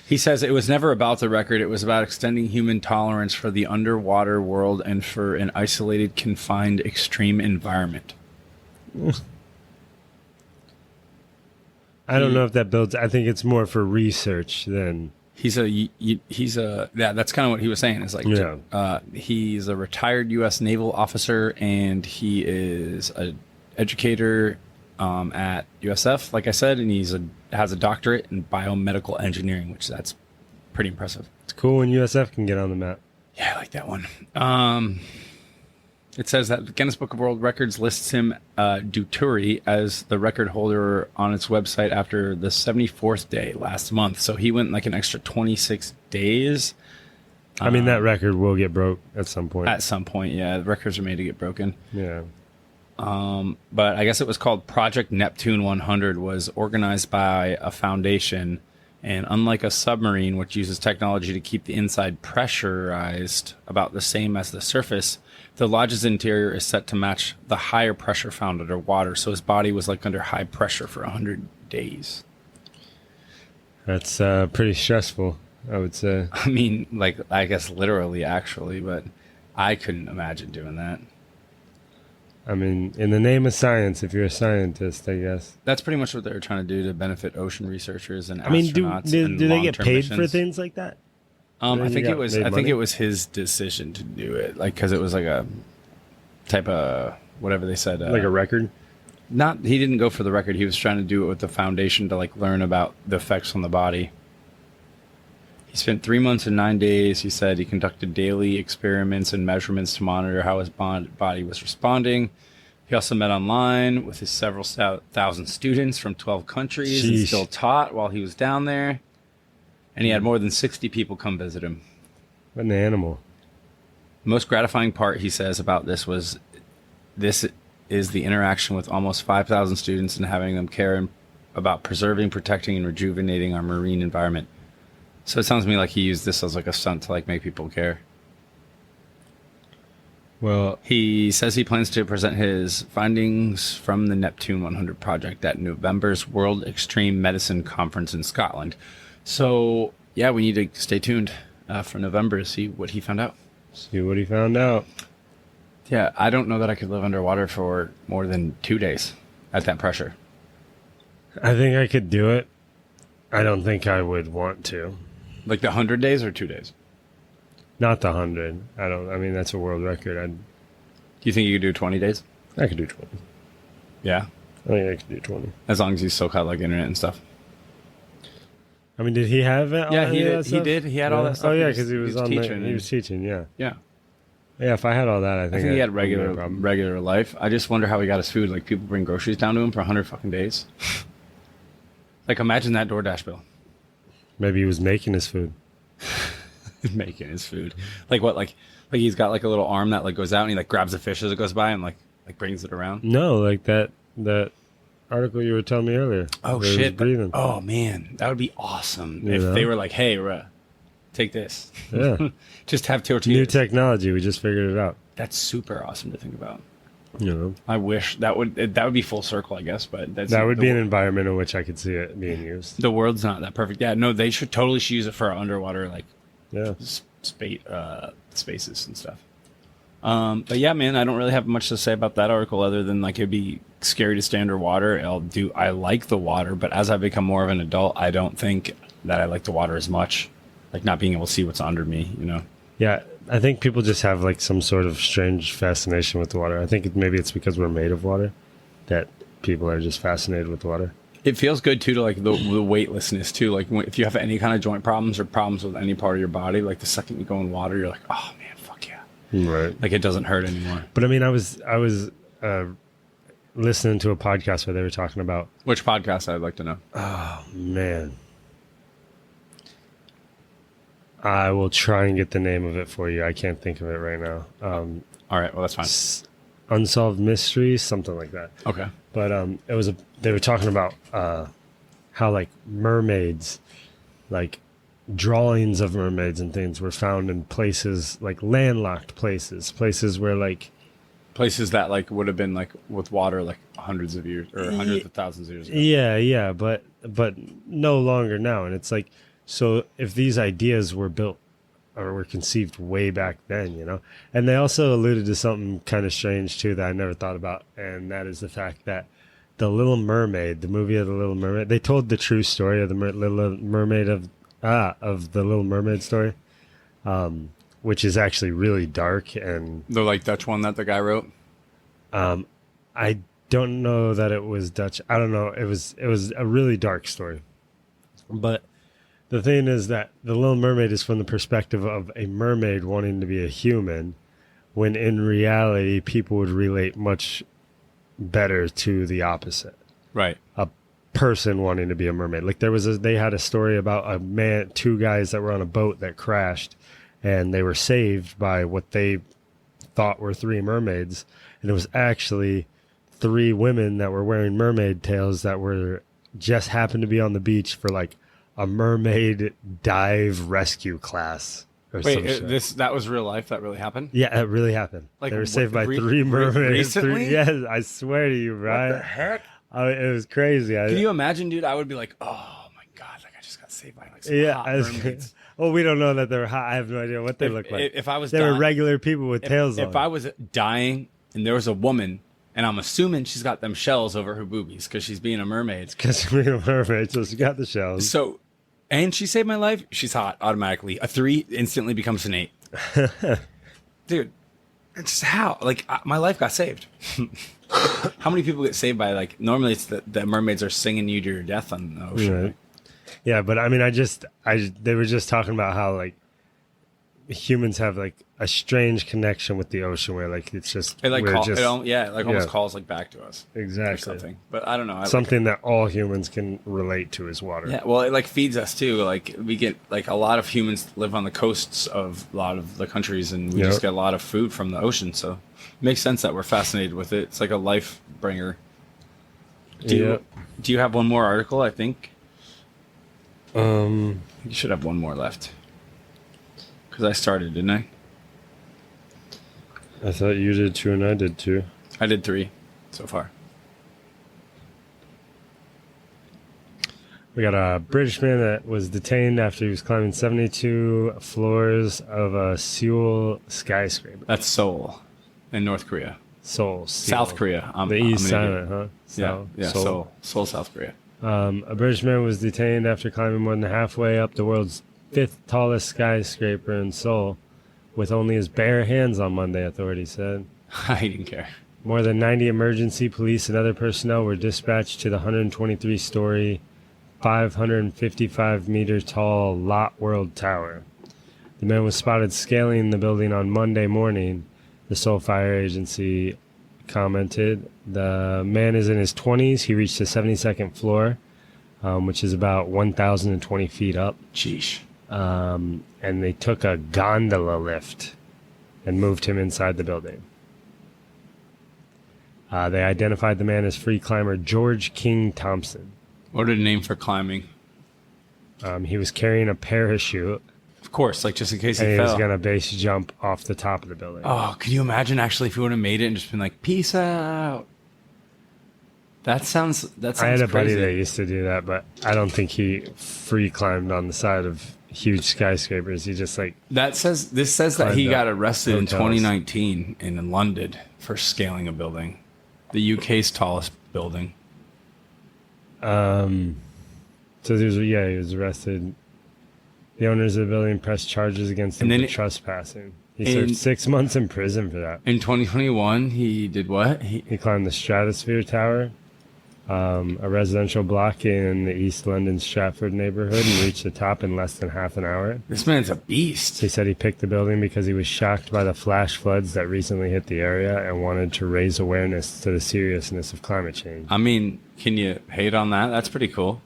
He says it was never about the record. It was about extending human tolerance for the underwater world and for an isolated, confined, extreme environment. I don't know if that builds. I think it's more for research than. That's kind of what he was saying. It's like, he's a retired U.S. naval officer, and he is an educator at USF, like I said, and has a doctorate in biomedical engineering, which that's pretty impressive. It's cool when USF can get on the map. Yeah, I like that one. It says that the Guinness Book of World Records lists him, Duturi, as the record holder on its website after the 74th day last month. So he went like an extra 26 days. I mean, that record will get broke at some point. At some point, yeah. The records are made to get broken. Yeah. But I guess it was called Project Neptune 100, was organized by a foundation. And unlike a submarine, which uses technology to keep the inside pressurized about the same as the surface, the lodge's interior is set to match the higher pressure found underwater. So his body was like under high pressure for 100 days. That's pretty stressful, I would say. I mean, like, I guess literally, actually, but I couldn't imagine doing that. I mean, in the name of science, if you're a scientist, I guess. That's pretty much what they're trying to do to benefit ocean researchers and astronauts. I mean, do they get paid missions. For things like that? I think it was his decision to do it, like, because it was like a type of whatever they said, like a record. He didn't go for the record. He was trying to do it with the foundation to like learn about the effects on the body. He spent 3 months and 9 days. He said he conducted daily experiments and measurements to monitor how his body was responding. He also met online with his several thousand students from 12 countries and still taught while he was down there. And he had more than 60 people come visit him. What an animal. Most gratifying part, he says, about this is the interaction with almost 5,000 students and having them care about preserving, protecting, and rejuvenating our marine environment. So it sounds to me like he used this as like a stunt to like make people care. Well, he says he plans to present his findings from the Neptune 100 project at November's World Extreme Medicine Conference in Scotland. So yeah, we need to stay tuned for November to see what he found out. See what he found out. Yeah, I don't know that I could live underwater for more than 2 days at that pressure. I think I could do it. I don't think I would want to. Like the 100 days or 2 days? Not the 100. I mean, that's a world record. Do you think you could do 20 days? I could do 20. Yeah. I think I could do 20. As long as you still got like internet and stuff. I mean, did he have it? Yeah, he did. He did. He had all that stuff. Oh, yeah, because he was teaching. He was teaching, yeah. Yeah. Yeah, if I had all that, I think he had regular life. I just wonder how he got his food. Like, people bring groceries down to him for 100 fucking days. Like, imagine that DoorDash bill. Maybe he was making his food. Making his food. Like what? Like he's got like a little arm that like goes out and he like grabs a fish as it goes by and like brings it around. No, like that article you were telling me earlier. Oh shit! Breathing. Oh man, that would be awesome if they were like, "Hey, take this." Yeah. Just have tortillas. New technology. We just figured it out. That's super awesome to think about. You know, I wish that would be full circle, I guess, but that would be an environment in which I could see it being used. The world's not that perfect. Yeah, no, they should totally use it for underwater, like spaces and stuff. But yeah, man, I don't really have much to say about that article other than like it'd be scary to stay underwater. I like the water, but as I become more of an adult, I don't think that I like the water as much. Like not being able to see what's under me, you know. Yeah, I think people just have like some sort of strange fascination with the water. I think maybe it's because we're made of water that people are just fascinated with water. It feels good too to like the weightlessness too. Like if you have any kind of joint problems or problems with any part of your body, like the second you go in water, you're like, oh man, fuck yeah, right? Like it doesn't hurt anymore. But I mean, I was listening to a podcast where they were talking about which podcast I'd like to know. Oh man. I will try and get the name of it for you. I can't think of it right now. All right, well that's fine. Unsolved Mysteries, something like that. Okay. But they were talking about how like mermaids, like drawings of mermaids and things were found in places like landlocked places where like places that like would have been like with water like hundreds of years or hundreds of thousands of years ago. Yeah, but no longer now. And it's like, so if these ideas were built or were conceived way back then, you know, and they also alluded to something kind of strange too that I never thought about, and that is the fact that the Little Mermaid, the movie of the Little Mermaid, they told the true story of the Little Mermaid of the Little Mermaid story, which is actually really dark and the like Dutch one that the guy wrote. I don't know that it was Dutch. I don't know. It was a really dark story, but. The thing is that the Little Mermaid is from the perspective of a mermaid wanting to be a human, when in reality, people would relate much better to the opposite. Right. A person wanting to be a mermaid. Like they had a story about two guys that were on a boat that crashed, and they were saved by what they thought were three mermaids, and it was actually three women that were wearing mermaid tails that were just happened to be on the beach for like a mermaid dive rescue class or Wait, something. that was real life? That really happened? Yeah, it really happened. Like, they were saved by three mermaids. Recently? Yes, I swear to you, Brian. What the heck? It was crazy. Can you imagine, dude? I would be like, oh my God, like I just got saved by like some hot mermaids. Well, we don't know that they're hot. I have no idea what they look like. If I was they were regular people with tails on. If I was dying and there was a woman, and I'm assuming she's got them shells over her boobies because she's being a mermaid. Because she's being a mermaid, so she got the shells. So, and she saved my life. She's hot automatically. A 3 instantly becomes an 8. Dude, it's just how? Like, my life got saved. How many people get saved by, like, normally it's the mermaids are singing you to your death on the ocean. Right? Yeah, but I mean, they were just talking about how, like, humans have like a strange connection with the ocean where like it's just it like almost calls like back to us exactly or something. But I don't know, something that all humans can relate to is water. Yeah, well, it like feeds us too. Like we get like a lot of humans live on the coasts of a lot of the countries, and we just get a lot of food from the ocean. So it makes sense that we're fascinated with it. It's like a life bringer. Do you have one more article? I think you should have one more left. Because I started, didn't I? I thought you did 2 and I did 2. I did 3 so far. We got a British man that was detained after he was climbing 72 floors of a Seoul skyscraper. That's Seoul in North Korea. Seoul. South Korea. The East silent, huh? Seoul, South Korea. A British man was detained after climbing more than halfway up the world's 5th tallest skyscraper in Seoul with only his bare hands on Monday, authorities said. I didn't care. More than 90 emergency police and other personnel were dispatched to the 123-story, 555-meter tall Lot World Tower. The man was spotted scaling the building on Monday morning, the Seoul Fire Agency commented. The man is in his 20s. He reached the 72nd floor, which is about 1,020 feet up. Sheesh. And they took a gondola lift and moved him inside the building. They identified the man as free climber George King Thompson. What a name for climbing. He was carrying a parachute. Of course, like just in case And he he fell. was going to base jump off the top of the building. Oh, could you imagine actually if he would have made it and just been like, peace out? That sounds I had a buddy crazy. that used to do that, but I don't think he free climbed on the side of huge skyscrapers. He just like... This says that he climbed got up arrested in hotels. 2019 in London for scaling a building. The UK's tallest building. So he was arrested. The owners of the building pressed charges against him And for then trespassing. He served 6 months in prison for that. In 2021, he did what? He climbed the Stratosphere Tower, a residential block in the East London Stratford neighborhood, and reached the top in less than half an hour. This man's a beast. He said he picked the building because he was shocked by the flash floods that recently hit the area and wanted to raise awareness to the seriousness of climate change. I mean, can you hate on that? That's pretty cool.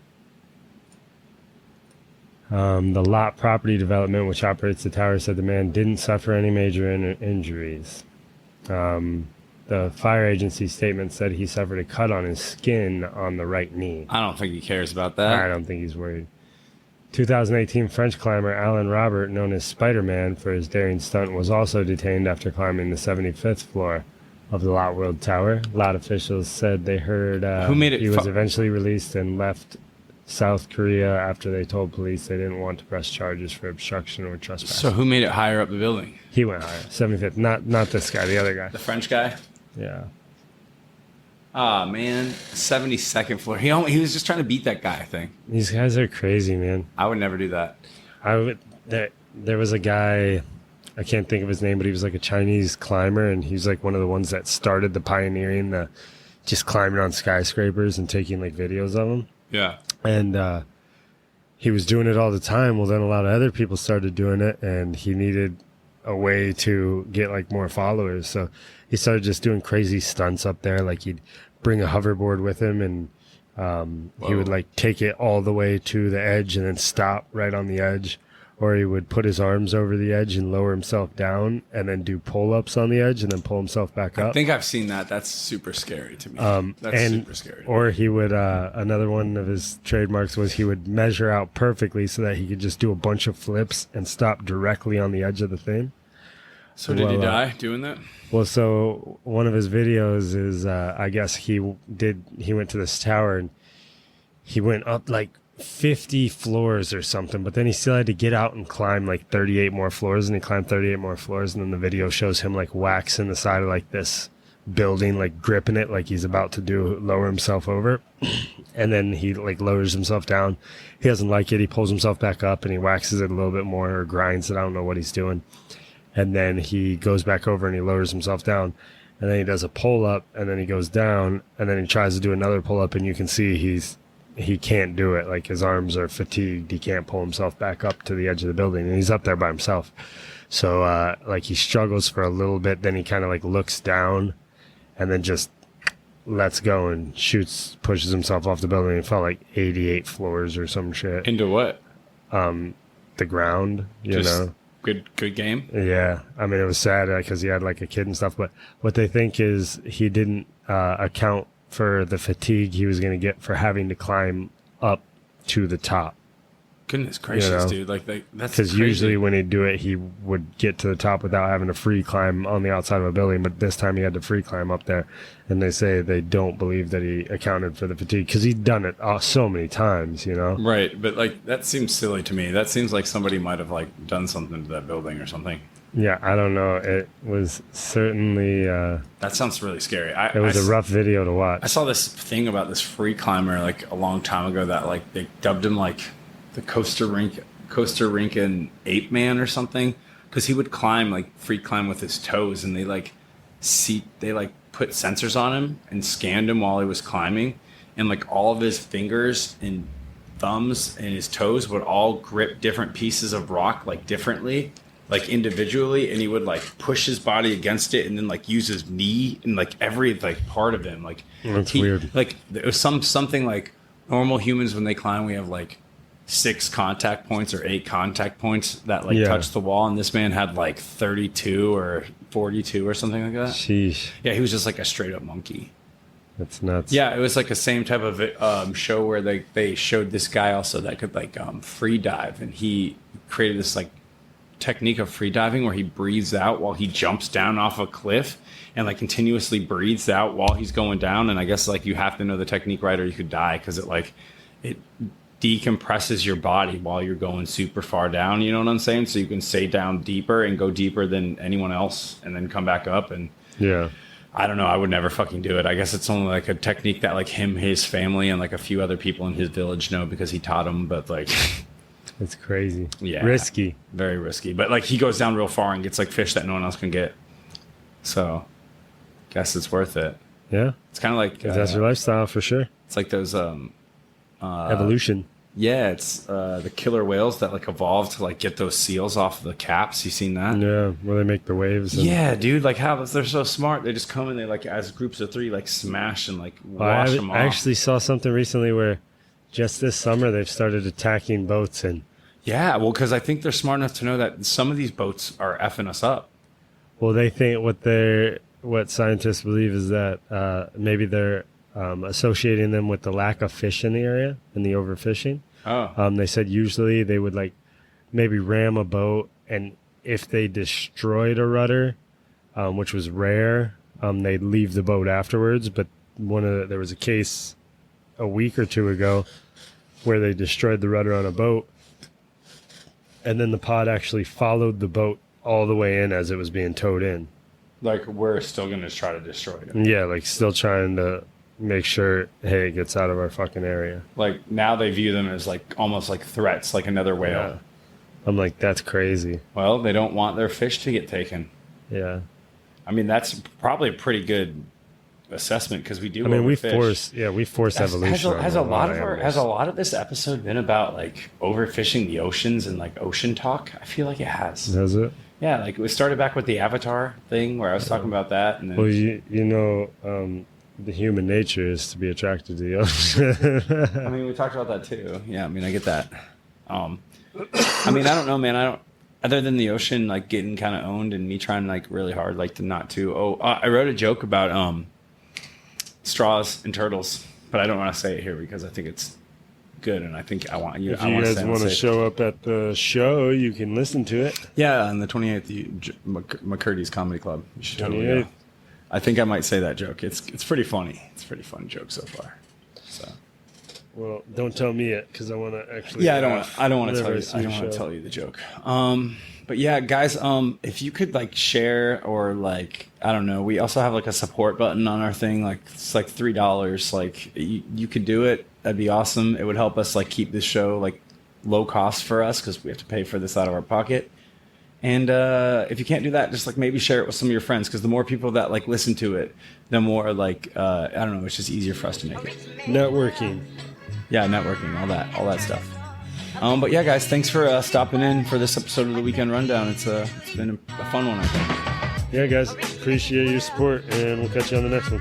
The Lot Property Development, which operates the tower, said the man didn't suffer any major injuries. The fire agency statement said he suffered a cut on his skin on the right knee. I don't think he cares about that. I don't think he's worried. 2018 French climber Alan Robert, known as Spider-Man for his daring stunt, was also detained after climbing the 75th floor of the Lot World Tower. Lot officials said they heard Who made it he was eventually released and left South Korea after they told police they didn't want to press charges for obstruction or trespass. So who made it higher up the building? He went higher, 75th. Not this guy, the other guy. The French guy? Yeah. Ah, man. 72nd floor. He was just trying to beat that guy, I think. These guys are crazy, man. I would never do that. There was a guy, I can't think of his name, but he was like a Chinese climber, and he's like one of the ones that started the pioneering, just climbing on skyscrapers and taking like videos of them. Yeah. And he was doing it all the time. Well, then a lot of other people started doing it, and he needed a way to get like more followers. So he started just doing crazy stunts up there. Like he'd bring a hoverboard with him, and he would like take it all the way to the edge and then stop right on the edge. Or he would put his arms over the edge and lower himself down and then do pull-ups on the edge and then pull himself back up. I think I've seen that. That's super scary to me. That's super scary. Or he would, another one of his trademarks was he would measure out perfectly so that he could just do a bunch of flips and stop directly on the edge of the thing. So did he die doing that? Well, so one of his videos is, I guess he went to this tower and he went up like 50 floors or something, but then he still had to get out and climb like 38 more floors, and he climbed 38 more floors, and then the video shows him like waxing the side of like this building, like gripping it like he's about to lower himself over. And then he like lowers himself down. He doesn't like it. He pulls himself back up and he waxes it a little bit more or grinds it. I don't know what he's doing. And then he goes back over and he lowers himself down, and then he does a pull up, and then he goes down, and then he tries to do another pull up, and you can see he can't do it. Like his arms are fatigued. He can't pull himself back up to the edge of the building, and he's up there by himself. So, like he struggles for a little bit. Then he kind of like looks down and then just lets go and pushes himself off the building. He fell like 88 floors or some shit. Into what? The ground, you know. Good game. Yeah. I mean, it was sad because he had like a kid and stuff, but what they think is he didn't account for the fatigue he was going to get for having to climb up to the top. Goodness gracious, You know? dude! Like that's Because crazy. usually when he'd do it, he would get to the top without having to free climb on the outside of a building. But this time he had to free climb up there. And they say they don't believe that he accounted for the fatigue because he'd done it so many times, you know? Right, but like that seems silly to me. That seems like somebody might have like done something to that building or something. Yeah, I don't know. It was certainly... That sounds really scary. it was a rough video to watch. I saw this thing about this free climber like a long time ago that like they dubbed him like the Costa Rican ape man or something because he would climb like free climb with his toes and they put sensors on him and scanned him while he was climbing and like all of his fingers and thumbs and his toes would all grip different pieces of rock like differently, like individually, and he would like push his body against it and then like use his knee and like every like part of him like That's weird. like there was something like normal humans when they climb we have like 6 contact points or 8 contact points that like touch the wall, and this man had like 32 or 42 or something like that. Sheesh. Yeah, he was just like a straight up monkey. That's nuts. Yeah, it was like the same type of show where they showed this guy also that could like free dive, and he created this like technique of free diving where he breathes out while he jumps down off a cliff and like continuously breathes out while he's going down. And I guess like you have to know the technique right or you could die because it decompresses your body while you're going super far down, you know what I'm saying? So you can stay down deeper and go deeper than anyone else and then come back up. And Yeah. I don't know, I would never fucking do it. I guess it's only like a technique that like him, his family, and like a few other people in his village know because he taught them. But like It's crazy. Yeah. Risky. very risky. But like he goes down real far and gets like fish that no one else can get. So guess it's worth it. Yeah. It's kind of like 'Cause that's your lifestyle for sure. it's like those Evolution. yeah, it's the killer whales that like evolved to like get those seals off the caps. You seen that? Yeah. Where they make the waves. And, Yeah, dude. Like how they're so smart. They just come and they like as groups of 3 like smash and like wash them off. I actually saw something recently where just this summer they've started attacking boats and Yeah, well, because I think they're smart enough to know that some of these boats are effing us up. well they think what scientists believe is that maybe they're associating them with the lack of fish in the area and the overfishing. Oh, They said usually they would like maybe ram a boat, and if they destroyed a rudder, which was rare, they'd leave the boat afterwards. But there was a case a week or 2 ago where they destroyed the rudder on a boat, and then the pod actually followed the boat all the way in as it was being towed in. like we're still gonna try to destroy it. Yeah, like still trying to make sure, hey, it gets out of our fucking area. Like now they view them as like almost like threats, like another whale. Yeah. I'm like, that's crazy. Well, they don't want their fish to get taken. Yeah. I mean, that's probably a pretty good assessment because we do. I mean, we overfish. force evolution. Has on a lot of animals. a lot of this episode been about like overfishing the oceans and like ocean talk? I feel like it has. Has it? Yeah, like it started back with the Avatar thing where I was talking about that, and then Well, you know, the human nature is to be attracted to the ocean. I mean, we talked about that too. Yeah, I mean, I get that. I mean, I don't know, man. I don't. Other than the ocean, like getting kind of owned, and me trying like really hard, like to not to. Oh, I wrote a joke about straws and turtles, but I don't want to say it here because I think it's good, and I think I want you. If I you want guys want to show up at the show, you can listen to it. Yeah, on the 28th, McCurdy's Comedy Club. You should totally 28th. go. I think I might say that joke. It's pretty funny. It's a pretty fun joke so far. So. Well, don't tell me it because I want to actually. Yeah, I don't want to whenever tell you. see I your don't want to show. tell you the joke. But yeah, guys, if you could like share or like I don't know, we also have like a support button on our thing. Like it's like $3. Like you could do it. That'd be awesome. It would help us like keep this show like low cost for us because we have to pay for this out of our pocket. And if you can't do that, just like maybe share it with some of your friends because the more people that like listen to it, the more like I don't know, it's just easier for us to make it. Networking. Yeah, networking, all that stuff. But yeah, guys, thanks for stopping in for this episode of the Weekend Rundown. It's been a fun one, I think. Yeah, guys, appreciate your support, and we'll catch you on the next one.